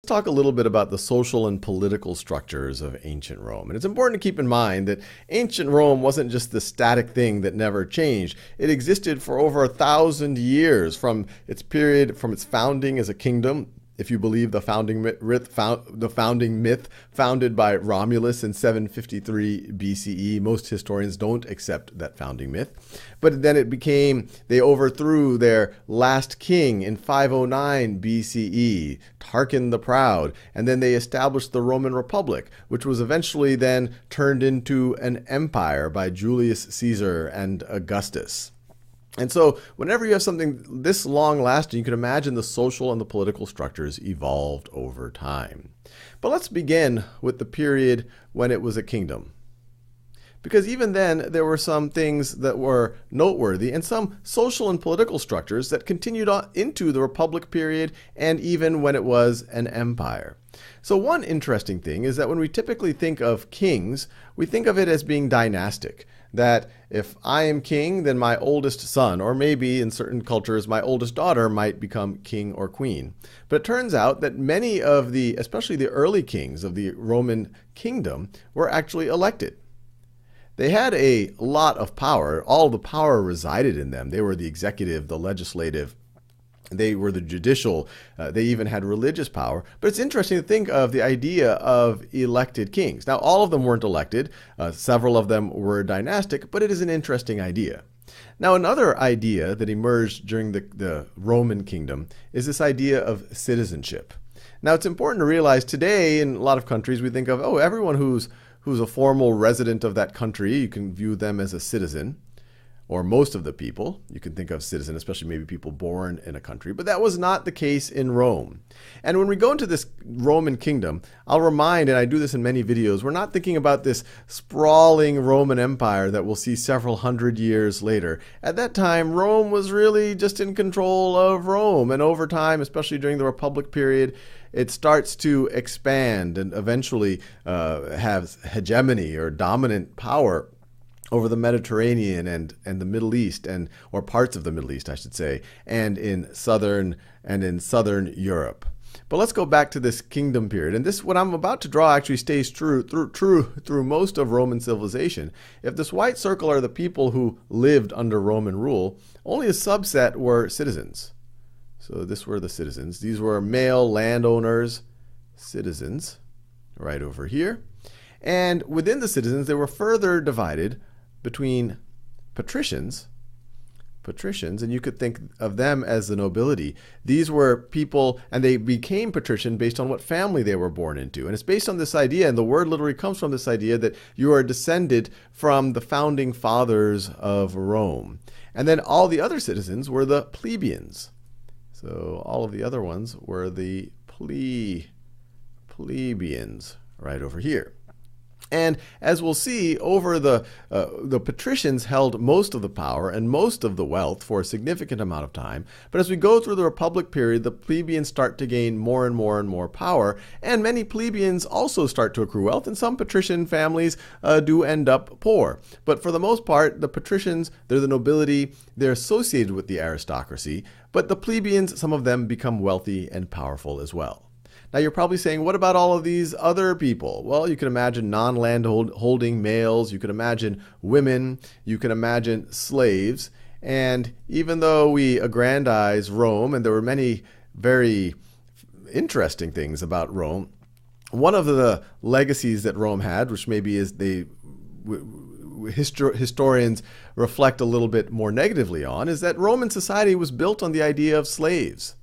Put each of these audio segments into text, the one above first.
talk a little bit about the social and political structures of ancient Rome. And it's important to keep in mind that ancient Rome wasn't just the static thing that never changed. It existed for over 1,000 years, from its founding as a kingdom. If you believe the founding myth founded by Romulus in 753 BCE, most historians don't accept that founding myth. But then they overthrew their last king in 509 BCE, Tarquin the Proud, and then they established the Roman Republic, which was eventually then turned into an empire by Julius Caesar and Augustus. And so whenever you have something this long lasting, you can imagine the social and the political structures evolved over time. But let's begin with the period when it was a kingdom. Because even then, there were some things that were noteworthy and some social and political structures that continued on into the Republic period and even when it was an empire. So one interesting thing is that when we typically think of kings, we think of it as being dynastic. That if I am king, then my oldest son, or maybe in certain cultures, my oldest daughter might become king or queen. But it turns out that many of especially the early kings of the Roman kingdom, were actually elected. They had a lot of power. All the power resided in them. They were the executive, the legislative, they were the judicial, they even had religious power. But it's interesting to think of the idea of elected kings. Now, all of them weren't elected. Several of them were dynastic, but it is an interesting idea. Now, another idea that emerged during the Roman kingdom is this idea of citizenship. Now, it's important to realize today in a lot of countries we think of, everyone who's a formal resident of that country, you can view them as a citizen. Or most of the people, you can think of citizen, especially maybe people born in a country. But that was not the case in Rome. And when we go into this Roman kingdom, I'll remind, and I do this in many videos, we're not thinking about this sprawling Roman Empire that we'll see several hundred years later. At that time, Rome was really just in control of Rome. And over time, especially during the Republic period, it starts to expand and eventually have hegemony or dominant power over the Mediterranean and the Middle East, or parts of the Middle East, I should say, and in southern Europe. But let's go back to this kingdom period. And this, what I'm about to draw, actually stays true through most of Roman civilization. If this white circle are the people who lived under Roman rule, only a subset were citizens. So this were the citizens. These were male landowners, citizens, right over here. And within the citizens, they were further divided between patricians, and you could think of them as the nobility. These were people, and they became patrician based on what family they were born into. And it's based on this idea, and the word literally comes from this idea that you are descended from the founding fathers of Rome. And then all the other citizens were the plebeians. So all of the other ones were the plebeians right over here. And as we'll see, over the patricians held most of the power and most of the wealth for a significant amount of time. But as we go through the Republic period, the plebeians start to gain more and more and more power. And many plebeians also start to accrue wealth. And some patrician families do end up poor. But for the most part, the patricians, they're the nobility. They're associated with the aristocracy. But the plebeians, some of them become wealthy and powerful as well. Now you're probably saying, what about all of these other people? Well, you can imagine non-land holding males, you can imagine women, you can imagine slaves. And even though we aggrandize Rome, and there were many very interesting things about Rome, one of the legacies that Rome had, which maybe is historians reflect a little bit more negatively on, is that Roman society was built on the idea of slaves.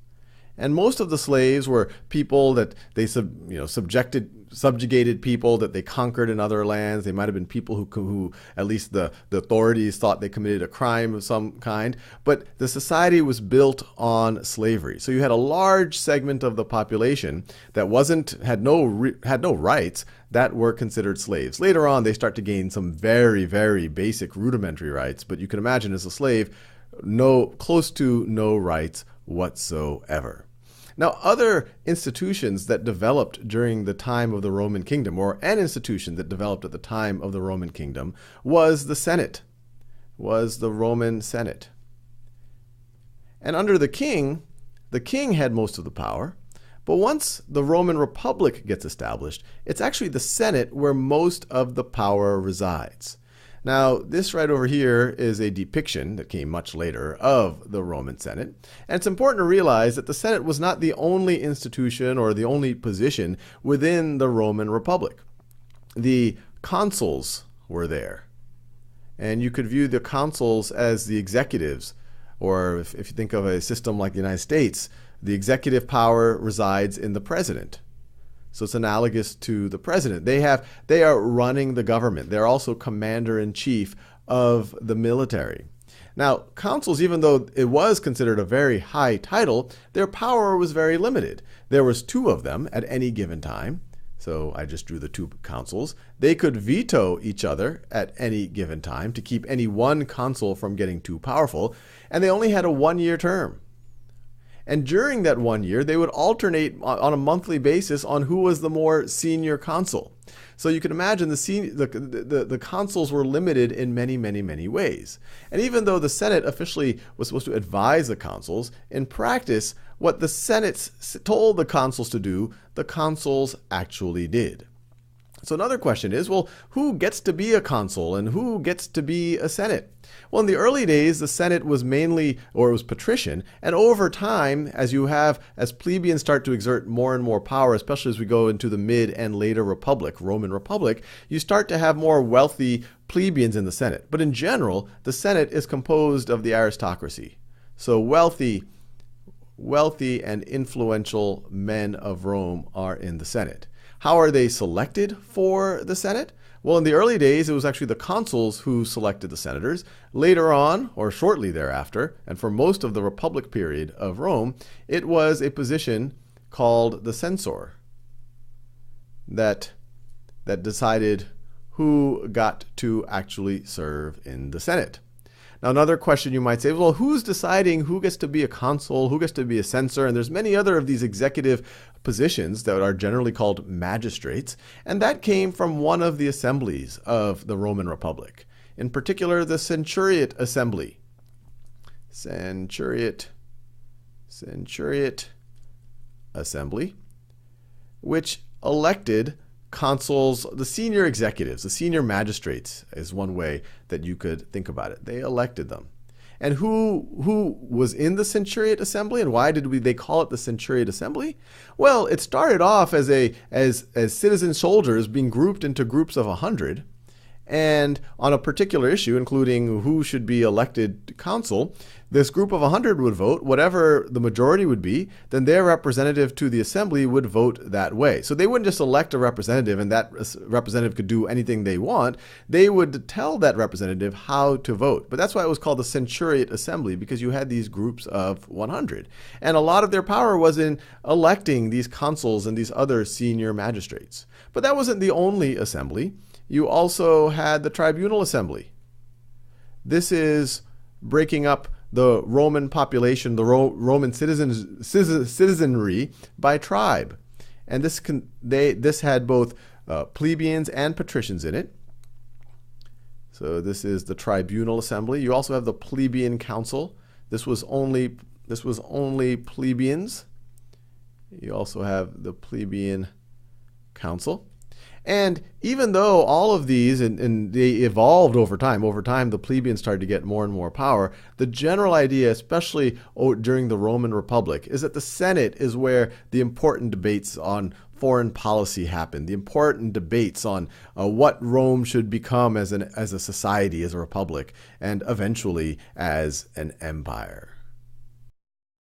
And most of the slaves were people that they subjugated people that they conquered in other lands. They might have been people who at least the authorities thought they committed a crime of some kind. But the society was built on slavery. So you had a large segment of the population that had no rights, that were considered slaves. Later on, they start to gain some very, very basic rudimentary rights. But you can imagine as a slave, close to no rights whatsoever. Now, other institutions that developed during the time of the Roman kingdom, or an institution that developed at the time of the Roman kingdom, was the Senate, was the Roman Senate. And under the king had most of the power, But once the Roman Republic gets established, it's actually the Senate where most of the power resides. Now, this right over here is a depiction that came much later of the Roman Senate. And it's important to realize that the Senate was not the only institution or the only position within the Roman Republic. The consuls were there. And you could view the consuls as the executives, or if you think of a system like the United States, the executive power resides in the president. So it's analogous to the president. They are running the government. They're also commander-in-chief of the military. Now, consuls, even though it was considered a very high title, their power was very limited. There was 2 of them at any given time. So I just drew the 2 consuls. They could veto each other at any given time to keep any one consul from getting too powerful. And they only had a 1-year term. And during that 1 year, they would alternate on a monthly basis on who was the more senior consul. So you can imagine the consuls were limited in many, many, many ways. And even though the Senate officially was supposed to advise the consuls, in practice, what the Senate told the consuls to do, the consuls actually did. So another question is, well, who gets to be a consul and who gets to be a Senate? Well, in the early days, the Senate was mainly, or it was patrician, and over time, as plebeians start to exert more and more power, especially as we go into the mid and later Republic, Roman Republic, you start to have more wealthy plebeians in the Senate. But in general, the Senate is composed of the aristocracy. So wealthy and influential men of Rome are in the Senate. How are they selected for the Senate? Well, in the early days, it was actually the consuls who selected the senators. Later on, or shortly thereafter, and for most of the Republic period of Rome, it was a position called the censor that decided who got to actually serve in the Senate. Now, another question you might say, well, who's deciding who gets to be a consul, who gets to be a censor? And there's many other of these executive positions that are generally called magistrates. And that came from one of the assemblies of the Roman Republic, in particular, the Centuriate Assembly. Centuriate Assembly, which elected consuls, the senior executives, the senior magistrates is one way that you could think about it. They elected them. And who was in the Centuriate Assembly, and why did they call it the Centuriate Assembly? Well, it started off as citizen soldiers being grouped into groups of 100, and on a particular issue, including who should be elected consul, this group of 100 would vote. Whatever the majority would be, then their representative to the assembly would vote that way. So they wouldn't just elect a representative and that representative could do anything they want. They would tell that representative how to vote. But that's why it was called the Centuriate Assembly, because you had these groups of 100. And a lot of their power was in electing these consuls and these other senior magistrates. But that wasn't the only assembly. You also had the Tribunal Assembly. This is breaking up the Roman population, the Roman citizenry by tribe. And this had both plebeians and patricians in it. So this is the Tribunal Assembly. You also have the Plebeian Council. This was only plebeians. You also have the Plebeian Council. And even though all of these, and they evolved over time the plebeians started to get more and more power, the general idea, especially during the Roman Republic, is that the Senate is where the important debates on foreign policy happen, the important debates on what Rome should become as a society, as a republic, and eventually as an empire.